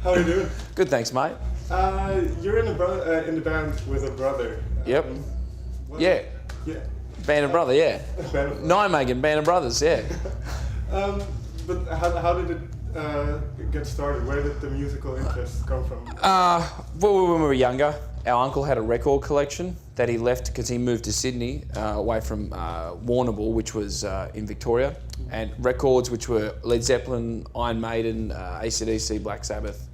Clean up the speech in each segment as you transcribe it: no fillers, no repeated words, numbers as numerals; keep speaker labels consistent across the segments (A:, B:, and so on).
A: How are you doing?
B: Good, thanks, mate.
A: You're in the band with a brother.
B: Yep. Yeah.
A: Yeah.
B: Band of Brother, yeah.
A: Band of
B: Nijmegen, Band of Brothers, yeah.
A: But how did it get started? Where did the musical interest come from?
B: Well, when we were younger, our uncle had a record collection that he left because he moved to Sydney, away from Warrnambool, which was in Victoria, and records which were Led Zeppelin, Iron Maiden, AC/DC, Black Sabbath,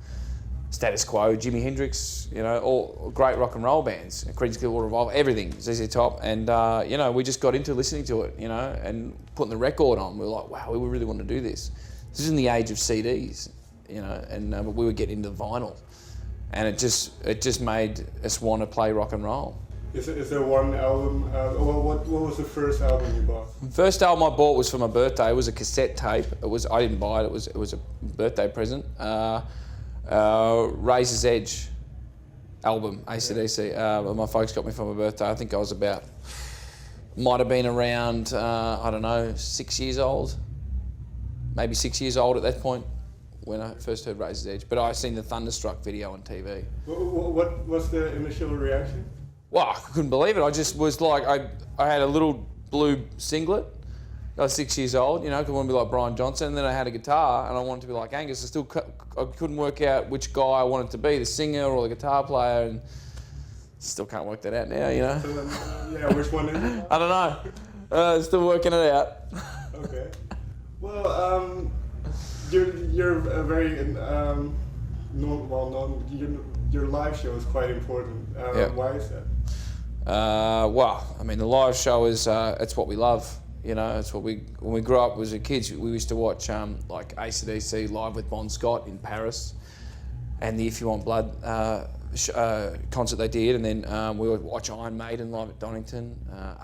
B: Status Quo, Jimi Hendrix, you know, all great rock and roll bands, Creedence Clearwater Revival, everything, ZZ Top, and you know, we just got into listening to it, you know, and putting the record on. We were like, wow, we really want to do this. This is in the age of CDs, you know, and we were getting into vinyl, and it just made us want to play rock and roll.
A: Is there one album? What was the first album you bought?
B: First album I bought was for my birthday. It was a cassette tape. I didn't buy it. It was a birthday present. Razor's Edge album, AC/DC. My folks got me for my birthday. I think I was might have been around, I don't know, 6 years old. Maybe 6 years old at that point when I first heard Razor's Edge. But I seen the Thunderstruck video on TV.
A: What was the initial reaction?
B: Well, I couldn't believe it. I just was like, I had a little blue singlet. I was 6 years old, you know, because I wanted to be like Brian Johnson. And then I had a guitar and I wanted to be like Angus. I couldn't work out which guy I wanted to be, the singer or the guitar player, and still can't work that out now, you know.
A: Yeah, which one is it?
B: I don't know. Still working it out.
A: Okay. Well, you're a very well-known. Your live show is quite important.
B: Yeah.
A: Why is that?
B: Well, I mean, the live show is it's what we love. You know, it's what when we grew up as kids, we used to watch like AC/DC live with Bon Scott in Paris, and the If You Want Blood concert they did, and then we would watch Iron Maiden live at Donington,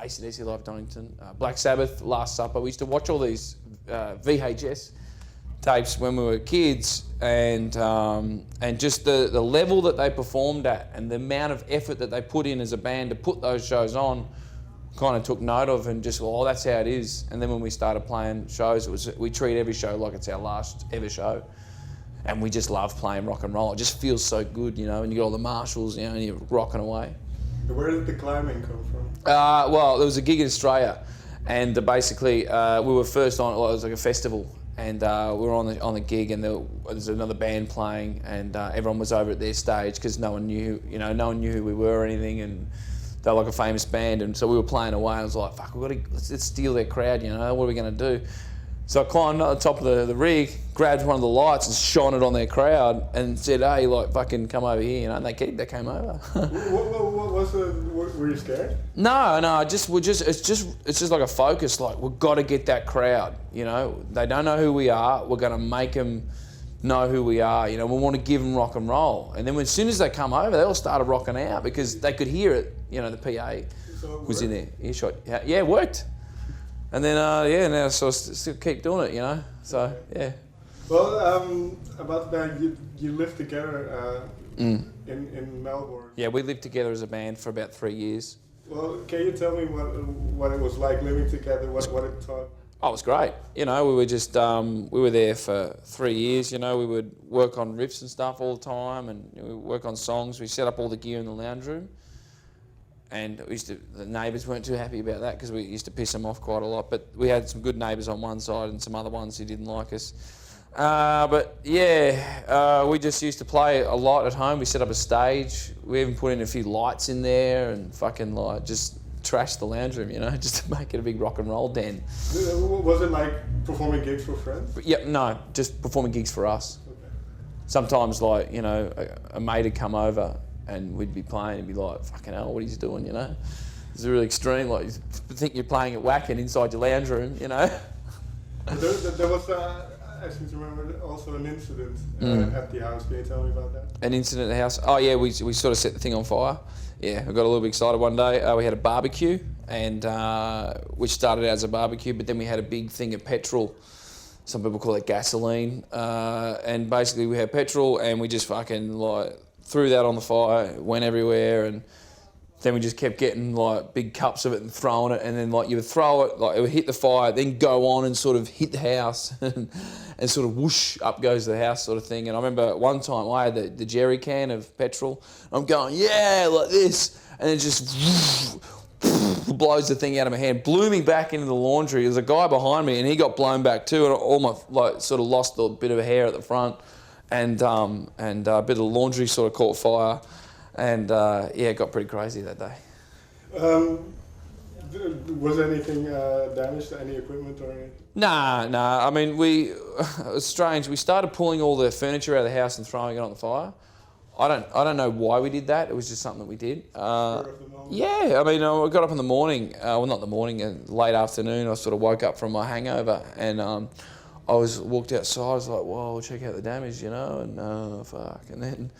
B: AC/DC live at Donington, Black Sabbath, Last Supper. We used to watch all these VHS tapes when we were kids, and just the level that they performed at, and the amount of effort that they put in as a band to put those shows on, kind of took note of, and just, well, that's how it is. And then when we started playing shows, we treat every show like it's our last ever show, and we just love playing rock and roll. It just feels so good, you know, and you got all the Marshalls, you know, and you're rocking away.
A: Where did the climbing come from?
B: Well, there was a gig in Australia, and basically we were first on. Well, it was like a festival, and we were on the gig, and there was another band playing, and everyone was over at their stage because no one knew who we were or anything, and they were like a famous band, and so we were playing away. And I was like, "Fuck, let's steal their crowd, you know? What are we going to do?" So I climbed up the top of the rig, grabbed one of the lights, and shone it on their crowd, and said, "Hey, like, fucking come over here," you know. And they came over.
A: What was were you scared?
B: No. It's just like a focus. Like, we've got to get that crowd. You know, they don't know who we are. We're going to make them know who we are. You know, we want to give them rock and roll. And then as soon as they come over, they all started rocking out because they could hear it. You know, the PA was in there. Earshot. Yeah, it worked. And then now so I still keep doing it. You know, so yeah.
A: Well, about that, you lived together in Melbourne.
B: Yeah, we lived together as a band for about 3 years.
A: Well, can you tell me what it was like living together? What it taught?
B: Oh, it was great. You know, we were just we were there for 3 years. You know, we would work on riffs and stuff all the time, and we would work on songs. We set up all the gear in the lounge room, and the neighbours weren't too happy about that because we used to piss them off quite a lot. But we had some good neighbours on one side and some other ones who didn't like us. But yeah, we just used to play a lot at home. We set up a stage. We even put in a few lights in there and fucking like just trashed the lounge room, you know, just to make it a big rock and roll den.
A: Was it like performing gigs for friends?
B: Yeah, no, just performing gigs for us.
A: Okay.
B: Sometimes, like, you know, a mate would come over and we'd be playing and be like, fucking hell, what he's doing, you know? It's really extreme, like, you think you're playing at Wacken inside your lounge room, you know?
A: There was, I seem to remember, also an incident at the house. Can you tell me about that?
B: An incident at the house? Oh yeah, we sort of set the thing on fire. Yeah, I got a little bit excited one day. We had a barbecue, and which started out as a barbecue, but then we had a big thing of petrol. Some people call it gasoline. And basically we had petrol, and we just fucking like threw that on the fire, went everywhere, and then we just kept getting like big cups of it and throwing it, and then like you would throw it, like it would hit the fire, then go on and sort of hit the house and sort of whoosh, up goes the house sort of thing. And I remember one time I had the jerry can of petrol. I'm going, yeah, like this, and it just blows the thing out of my hand, blew me back into the laundry. There's a guy behind me and he got blown back too, and all my, like, sort of lost a bit of hair at the front, and a bit of the laundry sort of caught fire, and yeah, it got pretty crazy that day.
A: Was anything damaged, any equipment or anything?
B: Nah. I mean, it was strange. We started pulling all the furniture out of the house and throwing it on the fire. I don't know why we did that. It was just something that we did. Yeah, I mean, I got up in the morning. Well, not the morning, late afternoon. I sort of woke up from my hangover, and I walked outside. I was like, "Whoa, check out the damage," you know, and fuck. And then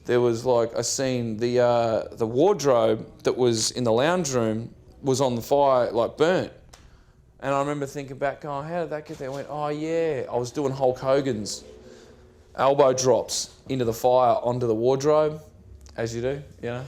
B: there was like I seen the wardrobe that was in the lounge room was on the fire, like burnt. And I remember thinking back, going, "How did that get there?" I went, "Oh yeah, I was doing Hulk Hogan's elbow drops into the fire onto the wardrobe, as you do, you know."